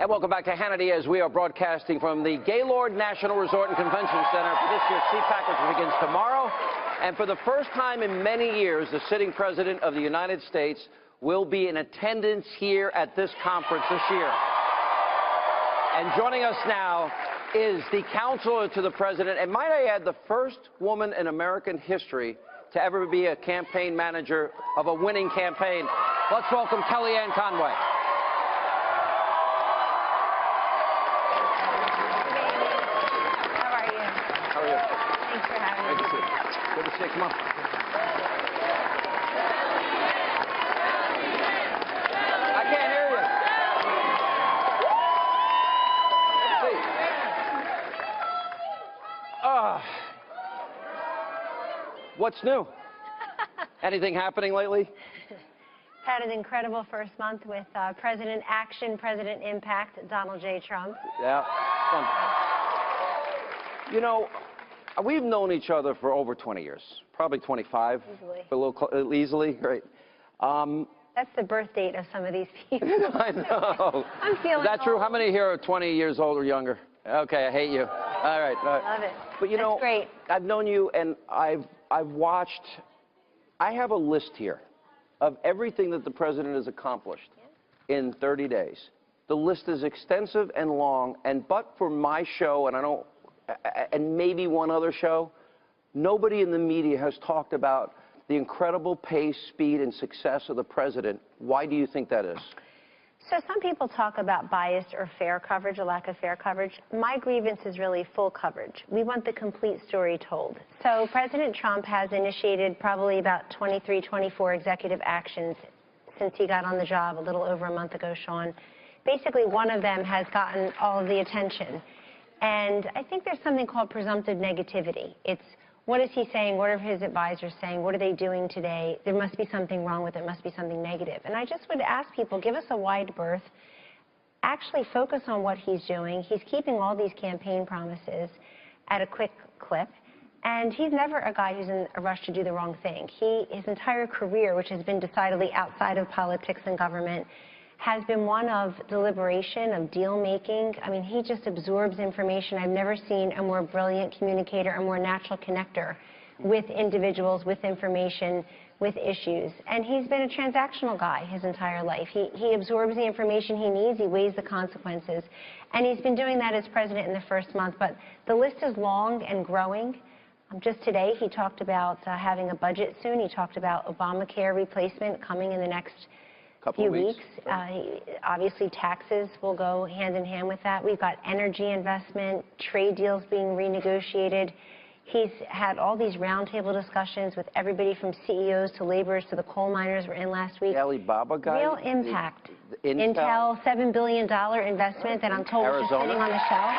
And welcome back to Hannity as we are broadcasting from the Gaylord National Resort and Convention Center for this year's CPAC, which begins tomorrow. And for the first time in many years, the sitting president of the United States will be in attendance here at this conference this year. And joining us now is the counselor to the president, and might I add, the first woman in American history to ever be a campaign manager of a winning campaign. Let's welcome Kellyanne Conway. Good to see you. Come on. I can't hear you. Let's see. What's new? Anything happening lately? Had an incredible first month with President Action, President Impact, Donald J. Trump. Yeah, fun. You know, we've known each other for over 20 years, probably 25. Easily. A little easily, great. That's the birth date of some of these people. I know. I'm feeling Is that old. true? How many here are 20 years old or younger? Okay, I hate you. All right. Love it. But you know, great. I've known you, and I've watched. I have a list here of everything that the president has accomplished in 30 days. The list is extensive and long, and but for my show, and maybe one other show, nobody in the media has talked about the incredible pace, speed, and success of the president. Why do you think that is? So some people talk about biased or fair coverage, or lack of fair coverage. My grievance is really full coverage. We want the complete story told. So President Trump has initiated probably about 23, 24 executive actions since he got on the job a little over a month ago, Sean. Basically, one of them has gotten all of the attention. And I think there's something called presumptive negativity. It's what is he saying? What are his advisors saying? What are they doing today? There must be something wrong with it. Must be something negative. And I just would ask people, give us a wide berth. Actually focus on what he's doing. He's keeping all these campaign promises at a quick clip. And he's never a guy who's in a rush to do the wrong thing. His entire career, which has been decidedly outside of politics and government, has been one of deliberation, of deal-making. I mean, he just absorbs information. I've never seen a more brilliant communicator, a more natural connector with individuals, with information, with issues. And he's been a transactional guy his entire life. He absorbs the information he needs. He weighs the consequences. And he's been doing that as president in the first month. But the list is long and growing. Just today, he talked about having a budget soon. He talked about Obamacare replacement coming in the next few weeks. Obviously, taxes will go hand in hand with that. We've got energy investment, trade deals being renegotiated. He's had all these roundtable discussions with everybody from CEOs to laborers to the coal miners were in last week. The Alibaba guy? Real impact. The Intel $7 billion investment that I'm told is just sitting on the shelf.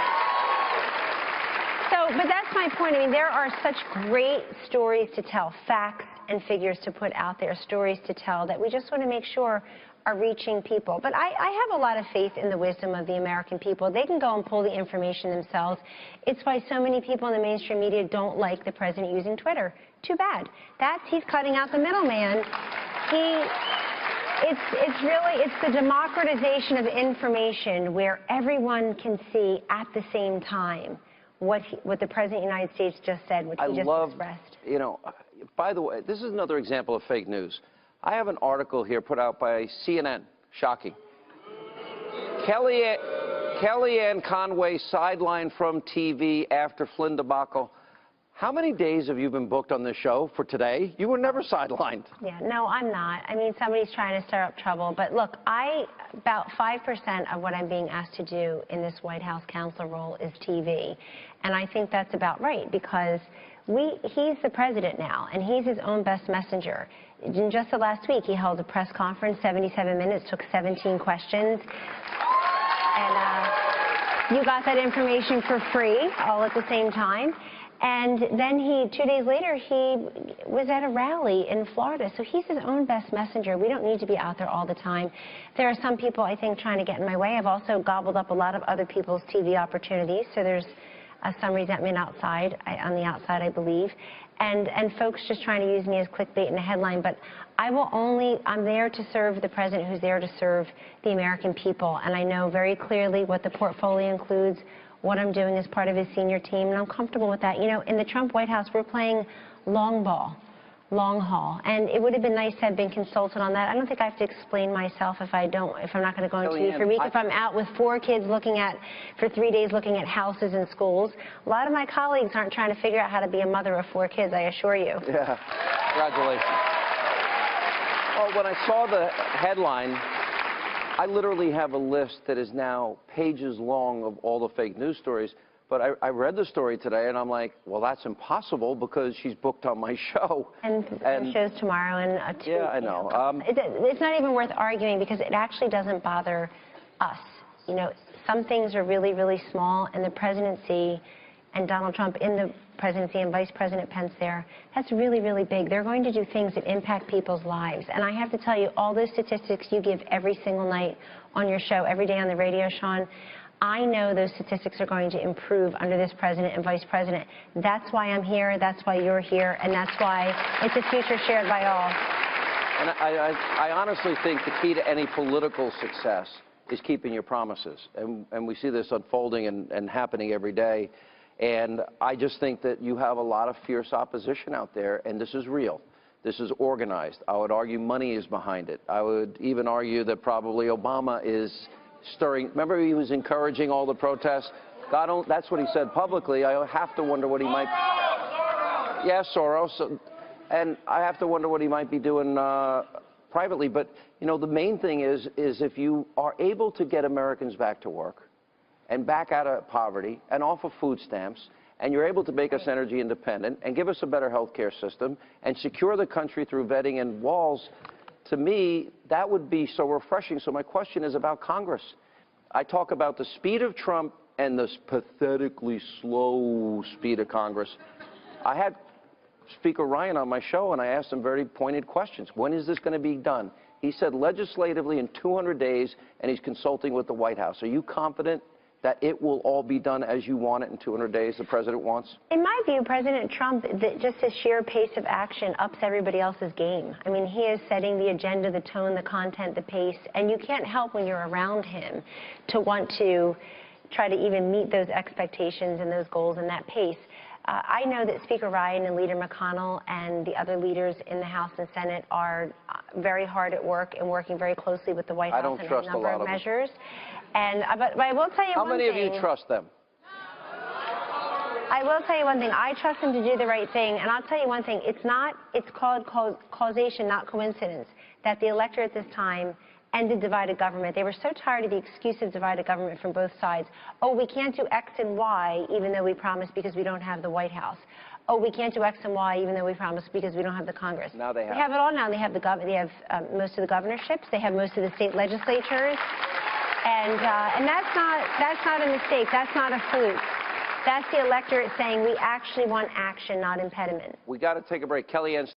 So, but that's my point. I mean, there are such great stories to tell, facts and figures to put out there, stories to tell, that we just want to make sure are reaching people. But I have a lot of faith in the wisdom of the American people. They can go and pull the information themselves. It's why so many people in the mainstream media don't like the president using Twitter. Too bad. He's cutting out the middleman. It's the democratization of information where everyone can see at the same time what the President of the United States just said, what he just expressed. You know, by the way, this is another example of fake news. I have an article here put out by CNN. Shocking. Kellyanne Conway sidelined from TV after Flynn debacle. How many days have you been booked on this show for today? You were never sidelined. Yeah, no, I'm not. I mean, somebody's trying to stir up trouble. But look, about 5% of what I'm being asked to do in this White House counselor role is TV. And I think that's about right, because he's the president now, and he's his own best messenger. In just the last week, he held a press conference, 77 minutes, took 17 questions. And you got that information for free, all at the same time. And then 2 days later, he was at a rally in Florida. So he's his own best messenger. We don't need to be out there all the time. There are some people, I think, trying to get in my way. I've also gobbled up a lot of other people's TV opportunities. So there's some resentment outside, on the outside, I believe, and folks just trying to use me as clickbait in a headline. But I'm there to serve the president who's there to serve the American people. And I know very clearly what the portfolio includes, what I'm doing as part of his senior team, and I'm comfortable with that. You know, in the Trump White House, we're playing long ball, long haul, and it would have been nice to have been consulted on that. I don't think I have to explain myself if I'm not going to go on TV for a week. If I'm out with 4 kids for 3 days looking at houses and schools, a lot of my colleagues aren't trying to figure out how to be a mother of 4 kids, I assure you. Yeah, congratulations. Well, when I saw the headline, I literally have a list that is now pages long of all the fake news stories. But I read the story today, and I'm like, well, that's impossible because she's booked on my show. And the show's tomorrow. And yeah, I know. It's not even worth arguing because it actually doesn't bother us. You know, some things are really, really small, and the presidency and Donald Trump in the presidency and Vice President Pence there, that's really, really big. They're going to do things that impact people's lives. And I have to tell you, all those statistics you give every single night on your show, every day on the radio, Sean, I know those statistics are going to improve under this president and vice president. That's why I'm here, that's why you're here, and that's why it's a future shared by all. And I honestly think the key to any political success is keeping your promises. And we see this unfolding and happening every day. And I just think that you have a lot of fierce opposition out there, and this is real. This is organized. I would argue money is behind it. I would even argue that probably Obama is stirring. Remember, he was encouraging all the protests? That's what he said publicly. I have to wonder what he might... Yes, Soros. And I have to wonder what he might be doing privately. But, you know, the main thing is if you are able to get Americans back to work and back out of poverty and off of food stamps, and you're able to make us energy independent and give us a better health care system and secure the country through vetting and walls, to me, that would be so refreshing. So my question is about Congress. I talk about the speed of Trump and the pathetically slow speed of Congress. I had Speaker Ryan on my show, and I asked him very pointed questions. When is this going to be done? He said legislatively in 200 days, and he's consulting with the White House. Are you confident that it will all be done as you want it in 200 days, the president wants? In my view, President Trump, just his sheer pace of action ups everybody else's game. I mean, he is setting the agenda, the tone, the content, the pace, and you can't help when you're around him to want to try to even meet those expectations and those goals and that pace. I know that Speaker Ryan and Leader McConnell and the other leaders in the House and Senate are very hard at work and working very closely with the White House on a number of measures. But I will tell you one thing. How many of you trust them? I will tell you one thing. I trust them to do the right thing. And I'll tell you one thing. It's called causation, not coincidence, that the electorate at this time ended divided government. They were so tired of the excuse of divided government from both sides. Oh, we can't do X and Y even though we promised because we don't have the White House. Oh, we can't do X and Y even though we promised because we don't have the Congress. Now they have. They have it all now. They have most of the governorships. They have most of the state legislatures. And that's not a mistake. That's not a fluke. That's the electorate saying we actually want action, not impediment. We got to take a break. Kellyanne